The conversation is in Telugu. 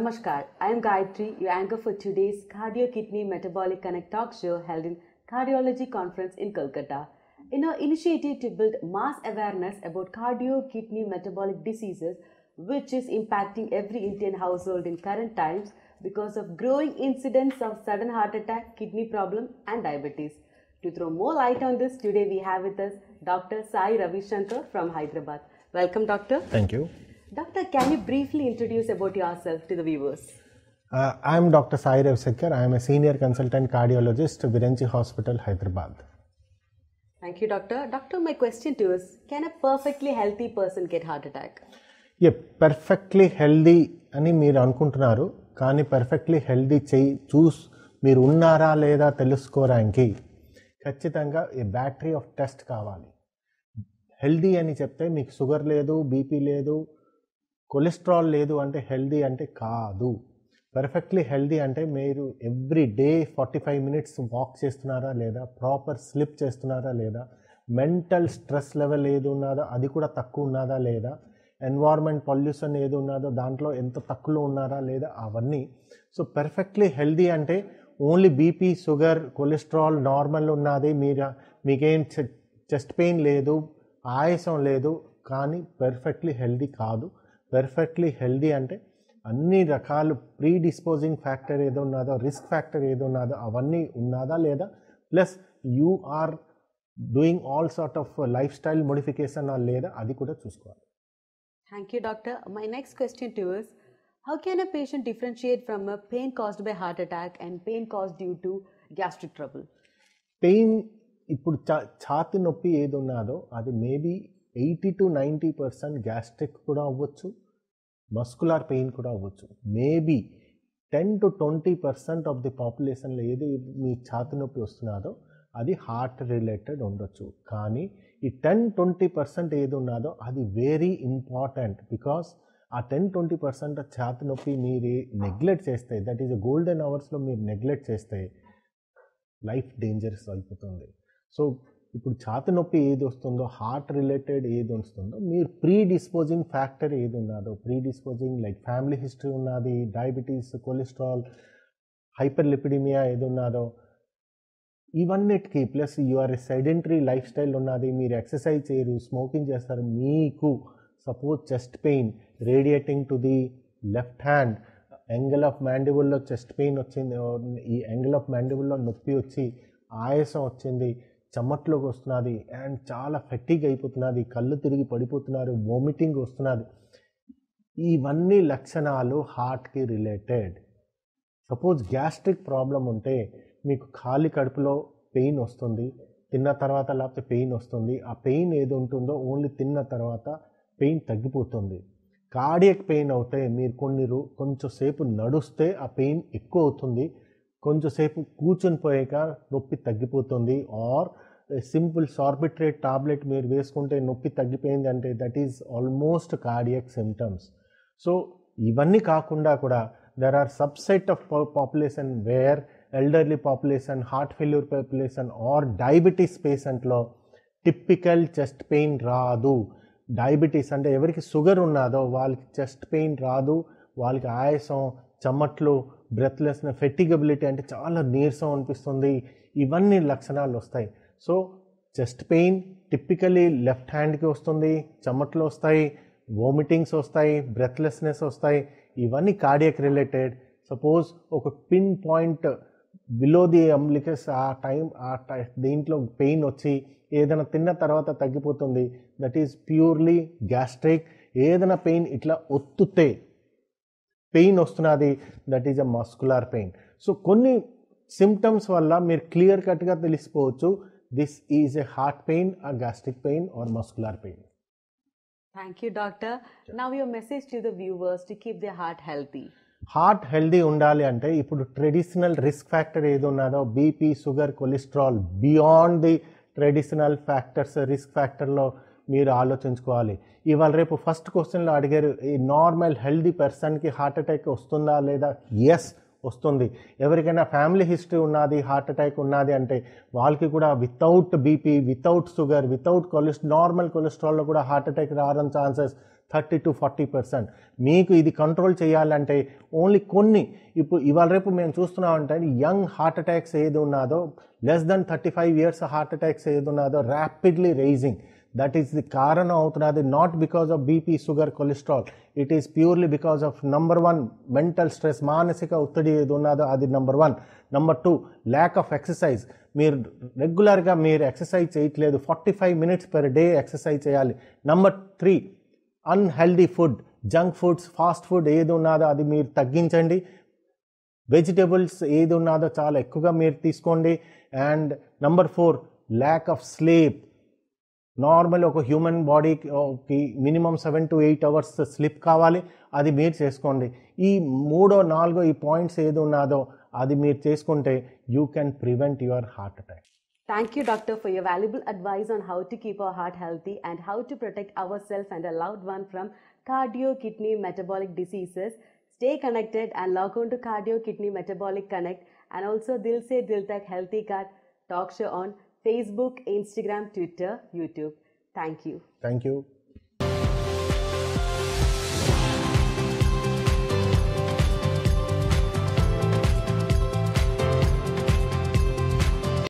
Namaskar, I am Gayatri, your anchor for today's Cardio Kidney Metabolic Connect talk show held in Cardiology Conference in Kolkata. In our initiative to build mass awareness about cardio kidney metabolic diseases, which is impacting every Indian household in current times because of growing incidence of sudden heart attack, kidney problem and diabetes. To throw more light on this, today we have with us Dr. Sai Ravishankar from Hyderabad. Welcome, Doctor. Thank you. Doctor, can you briefly introduce about yourself to the viewers? I am Dr. Sai Ravishankar. I am a senior consultant cardiologist, Viranchi Hospital, Hyderabad. Thank you, Doctor. Doctor, my question to you is, can a perfectly healthy person get heart attack? Perfectly healthy అని మీరు అనుకుంటున్నారు, కానీ పర్ఫెక్ట్లీ హెల్దీ మీరు ఉన్నారా లేదా తెలుసుకోవడానికి ఖచ్చితంగా ఏ బ్యాటరీ ఆఫ్ టెస్ట్ కావాలి. హెల్దీ అని చెప్తే మీకు షుగర్ లేదు, బీపీ లేదు, కొలెస్ట్రాల్ లేదు అంటే హెల్దీ అంటే కాదు. పర్ఫెక్ట్లీ హెల్దీ అంటే మీరు ఎవ్రీ డే 45 minutes వాక్ చేస్తున్నారా లేదా, ప్రాపర్ స్లిప్ చేస్తున్నారా లేదా, మెంటల్ స్ట్రెస్ లెవెల్ ఏది ఉన్నదో అది కూడా తక్కువ ఉన్నదా లేదా, ఎన్వైర్మెంట్ పొల్యూషన్ ఏది ఉన్నదో దాంట్లో ఎంత తక్కువలో ఉన్నారా లేదా, అవన్నీ. సో పర్ఫెక్ట్లీ హెల్దీ అంటే only BP, sugar, cholesterol normal ఉన్నది, మీకేం చెస్ట్ పెయిన్ లేదు, ఆయాసం లేదు, కానీ పర్ఫెక్ట్లీ హెల్దీ కాదు. పర్ఫెక్ట్లీ హెల్దీ అంటే అన్ని రకాలు ప్రీ డిస్పోజింగ్ ఫ్యాక్టర్ ఏదో ఉన్నదో, రిస్క్ ఫ్యాక్టర్ ఏదో ఉన్నదో అవన్నీ ఉన్నదా లేదా, plus you are doing all sort of lifestyle modification లేదా, అది కూడా చూసుకోవాలి. Thank you, Doctor. My next question to you is, how can a patient differentiate from a pain caused by heart attack and pain caused due to gastric trouble? Pain ఇప్పుడు ఛాతి నొప్పి ఏది ఉన్నదో అది మేబీ 80 to 90% గ్యాస్ట్రిక్ కూడా అవ్వచ్చు, మస్కులార్ పెయిన్ కూడా అవ్వచ్చు. మేబీ 10 to 20% ఆఫ్ ది పాపులేషన్లో ఏది మీ ఛాతి నొప్పి వస్తున్నదో అది హార్ట్ రిలేటెడ్ ఉండొచ్చు. కానీ ఈ 10-20% ఏది ఉన్నదో అది వెరీ ఇంపార్టెంట్. బికాస్ ఆ 10-20% ఛాతి నొప్పి మీరు నెగ్లెక్ట్ చేస్తే, దట్ ఈజ్ గోల్డెన్ అవర్స్లో మీరు నెగ్లెక్ట్ చేస్తే లైఫ్ డేంజరస్ అయిపోతుంది. సో ఇప్పుడు ఛాతి నొప్పి ఏది వస్తుందో, హార్ట్ రిలేటెడ్ ఏది వస్తుందో, మీరు ప్రీ డిస్పోజింగ్ ఫ్యాక్టర్ ఏది ఉన్నదో, predisposing like family history ఉన్నది, డయాబెటీస్, కొలెస్ట్రాల్, హైపర్ లిపిడిమియా ఏది ఉన్నదో ఇవన్నిటికీ, plus your sedentary lifestyle ఉన్నది, మీరు ఎక్సర్సైజ్ చేయరు, స్మోకింగ్ చేస్తారు, మీకు suppose chest pain radiating to the left hand, angle of మ్యాండిబుల్లో చెస్ట్ పెయిన్ వచ్చింది, ఈ యాంగిల్ ఆఫ్ మ్యాండిబుల్లో నొప్పి వచ్చి ఆయాసం వచ్చింది, చెమట్లోకి వస్తున్నది అండ్ చాలా ఫెటిగ్ అయిపోతున్నది, కళ్ళు తిరిగి పడిపోతున్నారు, వామిటింగ్ వస్తున్నది, ఇవన్నీ లక్షణాలు హార్ట్కి రిలేటెడ్. సపోజ్ గ్యాస్ట్రిక్ ప్రాబ్లం ఉంటే మీకు ఖాళీ కడుపులో పెయిన్ వస్తుంది, తిన్న తర్వాత లేకపోతే పెయిన్ వస్తుంది, ఆ పెయిన్ ఏది ఉంటుందో ఓన్లీ తిన్న తర్వాత పెయిన్ తగ్గిపోతుంది. కార్డియక్ పెయిన్ అవుతే మీరు కొంచెం సేపు నడుస్తే ఆ పెయిన్ ఎక్కువ అవుతుంది, కొంచెంసేపు కూర్చొని పోయాక నొప్పి తగ్గిపోతుంది. ఆర్ సింపుల్ సార్బిట్రేట్ టాబ్లెట్ మీరు వేసుకుంటే నొప్పి తగ్గిపోయింది అంటే that is almost cardiac symptoms. So ఇవన్నీ కాకుండా కూడా there are subset of population where elderly population, heart failure population or diabetes పేషెంట్లో టిపికల్ చెస్ట్ పెయిన్ రాదు. డయాబెటీస్ అంటే ఎవరికి షుగర్ ఉన్నదో వాళ్ళకి చెస్ట్ పెయిన్ రాదు, వాళ్ళకి ఆయాసం, చెమట్లు, బ్రెత్లెస్నెస్, ఫెటిగబిలిటీ అంటే చాలా నీరసం అనిపిస్తుంది, ఇవన్నీ లక్షణాలు వస్తాయి. So chest pain typically left హ్యాండ్కి వస్తుంది, చెమట్లు వస్తాయి, వామిటింగ్స్ వస్తాయి, బ్రెత్లెస్నెస్ వస్తాయి, ఇవన్నీ కార్డియక్ రిలేటెడ్. సపోజ్ ఒక pin point below the umbilicus దీంట్లో పెయిన్ వచ్చి ఏదైనా తిన్న తర్వాత తగ్గిపోతుంది, దట్ ఈజ్ ప్యూర్లీ గ్యాస్ట్రిక్. ఏదైనా పెయిన్ ఇట్లా ఒత్తుతే పెయిన్ వస్తున్నది, that is a muscular pain. So కొన్ని సిమ్టమ్స్ వల్ల మీరు క్లియర్ కట్గా తెలిసిపోవచ్చు this is a heart pain, a gastric pain or muscular pain. Thank you, Doctor. Now your message to the viewers to keep their heart healthy. Heart healthy ఉండాలి అంటే ఇప్పుడు ట్రెడిషనల్ రిస్క్ ఫ్యాక్టర్ ఏది ఉన్నదో BP, sugar, cholesterol beyond the traditional factors risk ఫ్యాక్టర్లో మీరు ఆలోచించుకోవాలి. ఇవాళ రేపు ఫస్ట్ క్వశ్చన్లో అడిగారు, ఈ నార్మల్ హెల్దీ పర్సన్కి హార్ట్ అటాక్ వస్తుందా లేదా? ఎస్ వస్తుంది. ఎవరికైనా ఫ్యామిలీ హిస్టరీ ఉన్నది, హార్ట్ అటాక్ ఉన్నది అంటే వాళ్ళకి కూడా without BP, without sugar, without normal కొలెస్ట్రాల్లో కూడా హార్ట్ అటాక్ రావడం ఛాన్సెస్ 30-40%. మీకు ఇది కంట్రోల్ చేయాలంటే ఓన్లీ కొన్ని ఇప్పుడు ఇవాళ రేపు మేము చూస్తున్నామంటే యంగ్ హార్ట్ అటాక్స్ ఏది ఉన్నదో less than 35 years heart attacks ఏది ఉన్నదో rapidly rising. That is the కారణం అవుతున్నది not because of BP, sugar, cholesterol. It is purely because of number 1 mental stress, మానసిక ఒత్తిడి ఏది ఉన్నదో అది number 1. Number 2 lack of exercise. మీరు రెగ్యులర్గా మీరు ఎక్సర్సైజ్ చేయట్లేదు, 45 minutes per day ఎక్సర్సైజ్ చేయాలి. Number 3 unhealthy food, junk foods, fast food ఏది ఉన్నదో అది మీరు తగ్గించండి. వెజిటేబుల్స్ ఏది ఉన్నదో చాలా ఎక్కువగా మీరు తీసుకోండి. And number 4 lack of sleep. Normal ఒక హ్యూమన్ బాడీకి మినిమం 7 to 8 hours స్లీప్ కావాలి, అది మీరు చేసుకోండి. ఈ 3-4 ఈ పాయింట్స్ ఏది ఉన్నదో అది మీరు చేసుకుంటే you can prevent your heart attack. Thank you, doctor, for your valuable advice on how to keep our heart healthy and how to protect ourselves and a loved one from cardio, kidney, metabolic diseases. Stay connected and log on to Cardio Kidney Metabolic Connect and also Dil Se Dil Tak Healthy Card talk show on Facebook, Instagram, Twitter, YouTube. Thank you. Thank you.